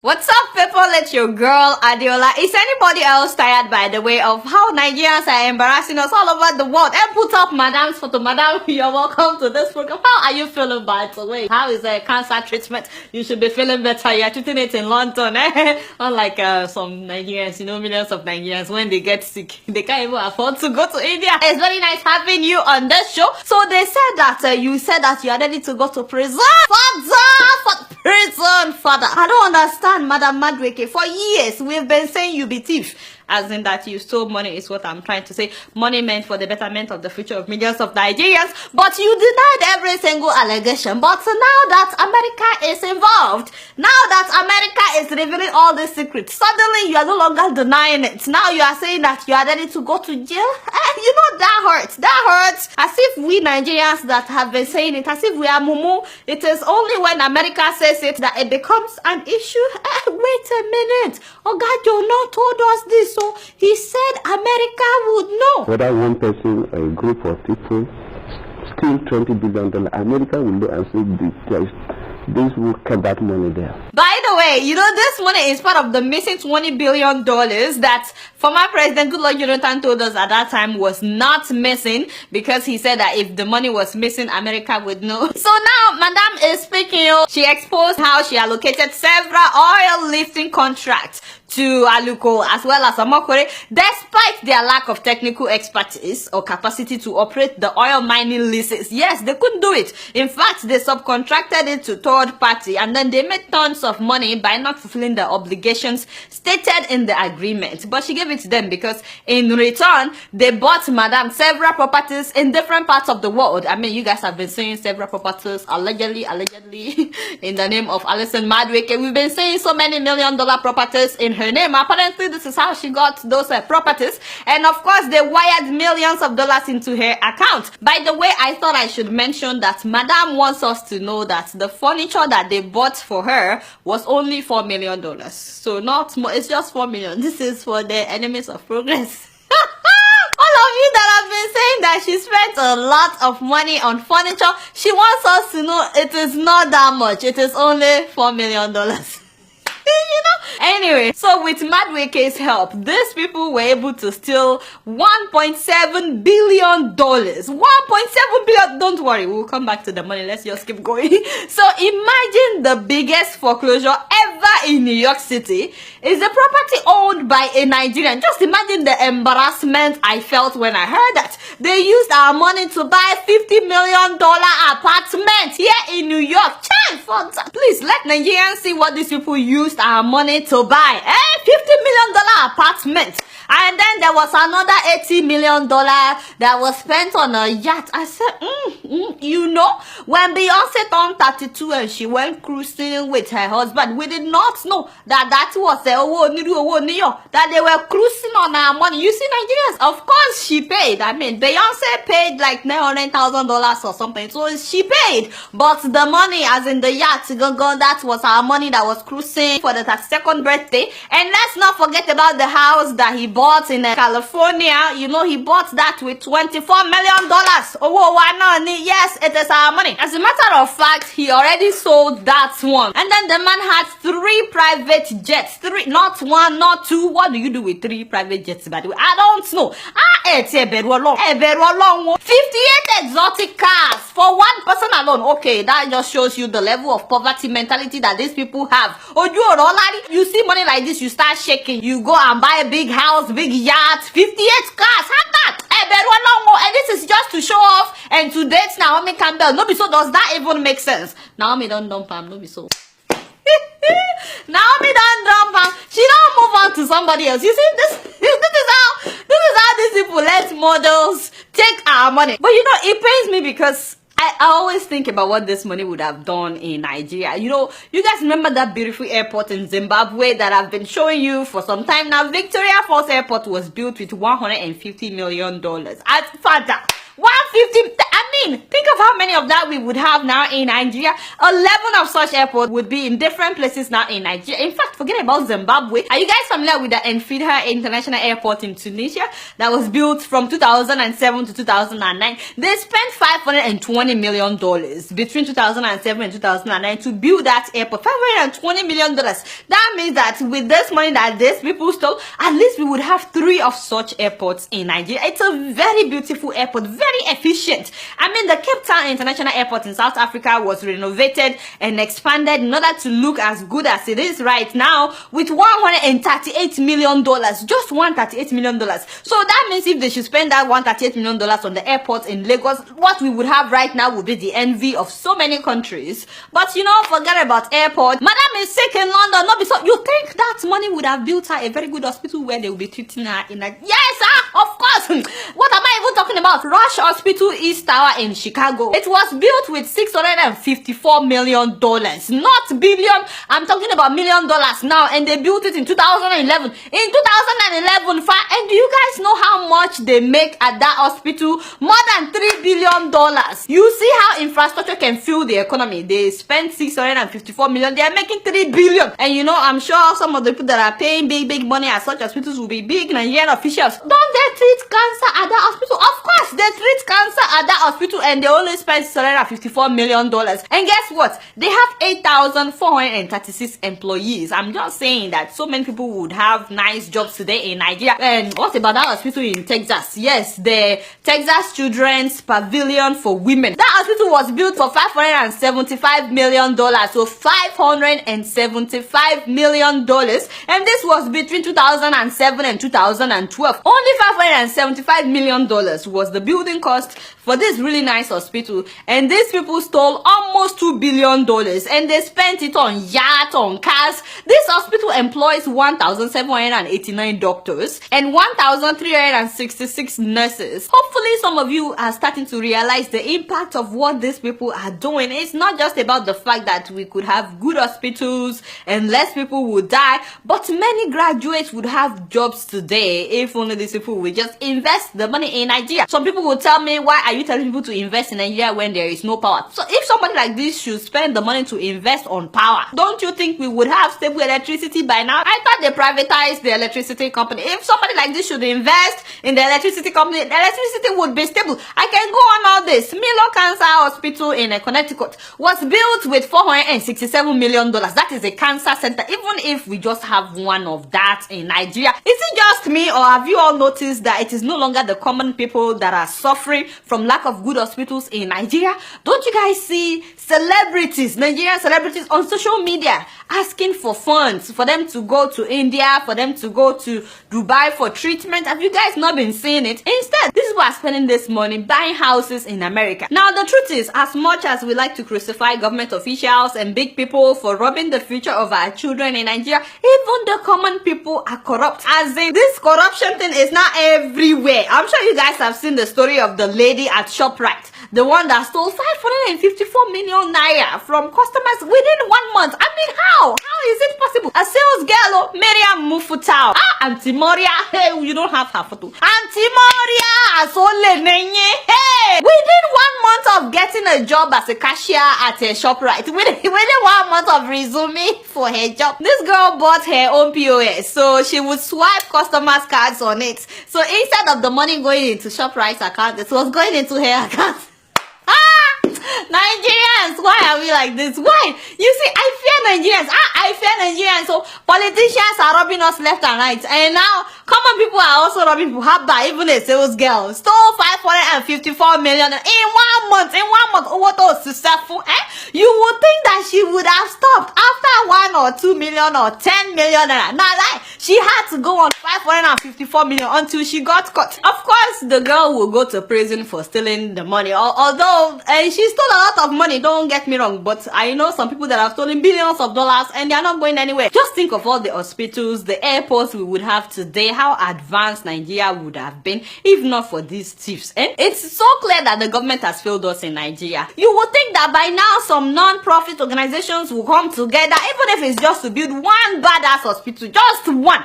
What's up, people? It's your girl, Adiola. Is anybody else tired, by the way, of how Nigerians are embarrassing us all over the world? And put up Madam's photo. Madam, you're welcome to this program. How are you feeling, by the way? How is cancer treatment? You should be feeling better. You're treating it in London, eh? Unlike some Nigerians, millions of Nigerians, when they get sick, they can't even afford to go to India. It's very nice having you on this show. So they said that you said that you are ready to go to prison. Father, I don't understand, Madam Madweke. For years, we've been saying you be thief. As in that you stole money is what I'm trying to say. Money meant for the betterment of the future of millions of Nigerians. But you denied every single allegation. But now that America is involved, now that America is revealing all the secrets, suddenly you are no longer denying it. Now you are saying that you are ready to go to jail. That hurts. That hurts. As if we Nigerians that have been saying it, as if we are mumu. It is only when America says it that it becomes an issue. Wait a minute. Oh God, you not told us this. So he said America would know. Whether one person or a group of people steal $20 billion, America will look and say this will keep that money there. By the way, this money is part of the missing $20 billion that former President Goodluck Jonathan told us at that time was not missing, because he said that if the money was missing, America would know. So now, Madam is speaking. She exposed how she allocated several oil lifting contracts to Aluko as well as Amokore, despite their lack of technical expertise or capacity to operate the oil mining leases. Yes, they couldn't do it. In fact, they subcontracted it to third party, and then they made tons of money by not fulfilling the obligations stated in the agreement. But she gave it to them because in return, they bought Madam several properties in different parts of the world. I mean, you guys have been seeing several properties allegedly in the name of Alison Madweke. We've been seeing so many $1 million properties in her name. Apparently, this is how she got those properties. And of course, they wired millions of dollars into her account. By the way, I thought I should mention that Madam wants us to know that the furniture that they bought for her was only $4 million. So not more, it's just $4 million. This is for the enemies of progress. All of you that have been saying that she spent a lot of money on furniture, she wants us to know it is not that much. It is only $4 million. Anyway, so with Madweke's help, these people were able to steal $1.7 billion. $1.7 billion. Don't worry, we'll come back to the money. Let's just keep going. So imagine the biggest foreclosure ever in New York City is a property owned by a Nigerian. Just imagine the embarrassment I felt when I heard that. They used our money to buy $50 million apartment here in New York. Please let Nigerians see what these people used our money to buy. $50 million apartment. And then there was another $80 million that was spent on a yacht. I said, when Beyonce turned 32 and she went cruising with her husband, we did not know that was that they were cruising on our money. You see, Nigerians, of course she paid. I mean, Beyonce paid like $900,000 or something. So she paid. But the money, as in the yacht, that was our money that was cruising for the 32nd birthday. And let's not forget about the house that he bought in California. He bought that with $24 million. Oh, why not? Yes, it is our money. As a matter of fact, he already sold that one. And then the man had 3 private jets. 3, not 1, not 2. What do you do with 3 private jets, by the way? I don't know. 58 exotic cars for one person alone. Okay, that just shows you the level of poverty mentality that these people have. You see money like this, you start shaking. You go and buy a big house, big yacht, 58 cars. Have that. And this is just to show off and to date Naomi Campbell. No be so. Does that even make sense? Naomi don't dump him. No be so. Naomi don't dump him. She don't move on to somebody else. You see, this is how these people let models take our money. But it pains me because I always think about what this money would have done in Nigeria. You guys remember that beautiful airport in Zimbabwe that I've been showing you for some time now? Victoria Falls Airport was built with $150 million. At father, 150. I 13! Think of how many of that we would have now in Nigeria. 11 of such airports would be in different places now in Nigeria. In fact, forget about Zimbabwe. Are you guys familiar with the Enfidha International Airport in Tunisia that was built from 2007 to 2009? They spent $520 million between 2007 and 2009 to build that airport. $520 million. That means that with this money that these people stole, at least we would have 3 of such airports in Nigeria. It's a very beautiful airport, very efficient. I mean, the Cape Town International Airport in South Africa was renovated and expanded in order to look as good as it is right now with $138 million. Just $138 million. So that means if they should spend that $138 million on the airport in Lagos, what we would have right now would be the envy of so many countries. But you know, forget about airport. Madam is sick in London. Not so you think that money would have built her a very good hospital where they will be treating her in a of course. What am I even talking about? Rush Hospital East Tower in Chicago. It was built with $654 million, not billion. I'm talking about $1 million now, and they built it in 2011. In 2011, and do you guys know how much they make at that hospital? More than $3 billion. You see how infrastructure can fuel the economy. They spent $654 million. They are making $3 billion. And you know, I'm sure some of the people that are paying big money at such hospitals will be big Nigerian officials. Don't they treat cancer at that hospital? Of course, they treat cancer at that hospital, and they only spend $654 million. And guess what? They have 8,436 employees. I'm just saying that so many people would have nice jobs today in Nigeria. And what about that hospital in Texas? Yes, the Texas Children's Pavilion for Women. That hospital was built for $575 million. So $575 million. And this was between 2007 and 2012. Only $575 million was the building cost for this really nice hospital, and these people stole almost $2 billion, and they spent it on yachts, on cars. This hospital employs 1,789 doctors and 1,366 nurses. Hopefully some of you are starting to realize the impact of what these people are doing. It's not just about the fact that we could have good hospitals and less people would die, but many graduates would have jobs today if only these people would just invest the money in Nigeria. Some people will tell me, why are you telling people to invest in Nigeria when there is no power? So if somebody like this should spend the money to invest on power, don't you think we would have stable electricity by now? I thought they privatized the electricity company. If somebody like this should invest in the electricity company, the electricity would be stable. I can go on all this. Milo Cancer Hospital in Connecticut was built with $467 million. That is a cancer center, even if we just have one of that in Nigeria. Is it just me, or have you all noticed that it is no longer the common people that are suffering from lack of good hospitals in Nigeria? Don't you guys see celebrities, Nigerian celebrities on social media asking for funds for them to go to India, for them to go to Dubai for treatment? Have you guys not been seeing it? Instead, these people are spending this money buying houses in America. Now, the truth is, as much as we like to crucify government officials and big people for robbing the future of our children in Nigeria, even the common people are corrupt. As in, this corruption thing is not everywhere. I'm sure you guys have seen the story of the lady at ShopRite, the one that stole 554 million naira from customers within 1 month. I mean, how? How is it possible? A sales girl, Miriam Mufutao. Auntie Moria. Hey, you don't have her photo. Auntie Moria, hey, within 1 month of getting a job as a cashier at a ShopRite, within 1 month of resuming for her job, this girl bought her own POS, so she would swipe customers' cards on it. So instead of the money going into ShopRite's account, it was going into her account. Nigerians, why are we like this? Why? You see, I fear Nigerians. I fear Nigerians. So politicians are robbing us left and right, and now common people are also robbing people. Habba, even a sales girl stole 554 million in 1 month. In 1 month, what was successful? You would think that she would have stopped after 1 or 2 million or 10 million. Now, like, she had to go on 554 million until she got caught. Of course, the girl will go to prison for stealing the money. Although she stole a lot of money, don't get me wrong, but I know some people that have stolen billions of dollars and they are not going anywhere. Just think of all the hospitals, the airports we would have today, how advanced Nigeria would have been if not for these thieves. And it's so clear that the government has failed us in Nigeria. You would think that by now some non-profit organizations will come together, even if it's just to build one badass hospital, just one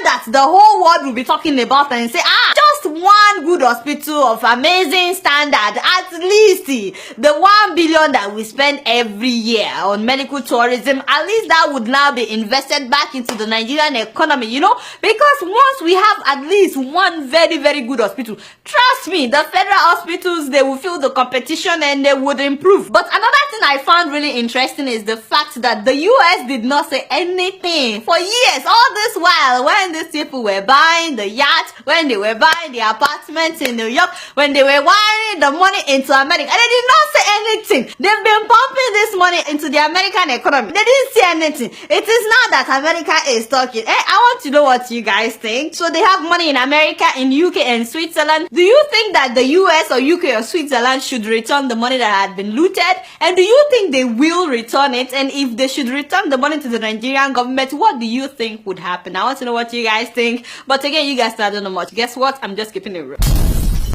that the whole world will be talking about and say, just one good hospital of amazing standard, at least the 1 billion that we spend every year on medical tourism, at least that would now be invested back into the Nigerian economy, you know, because once we have at least one very, very good hospital, trust me, the federal hospitals, they will feel the competition and they would improve. But another thing I found really interesting is the fact that the US did not say anything for years, all this while, when these people were buying the yacht, when they were buying the apartments in New York, when they were wiring the money into America, and they did not say anything. They've been pumping this money into the American economy. They didn't say anything. It is now that America is talking. I want to know what you guys think. So they have money in America, in UK and Switzerland. Do you think that the US or UK or Switzerland should return the money that had been looted? And do you think they will return it? And if they should return the money to the Nigerian government, what do you think would happen? I want to know what you guys think. But again, you guys still don't know much. Guess what? I'm just keeping it real.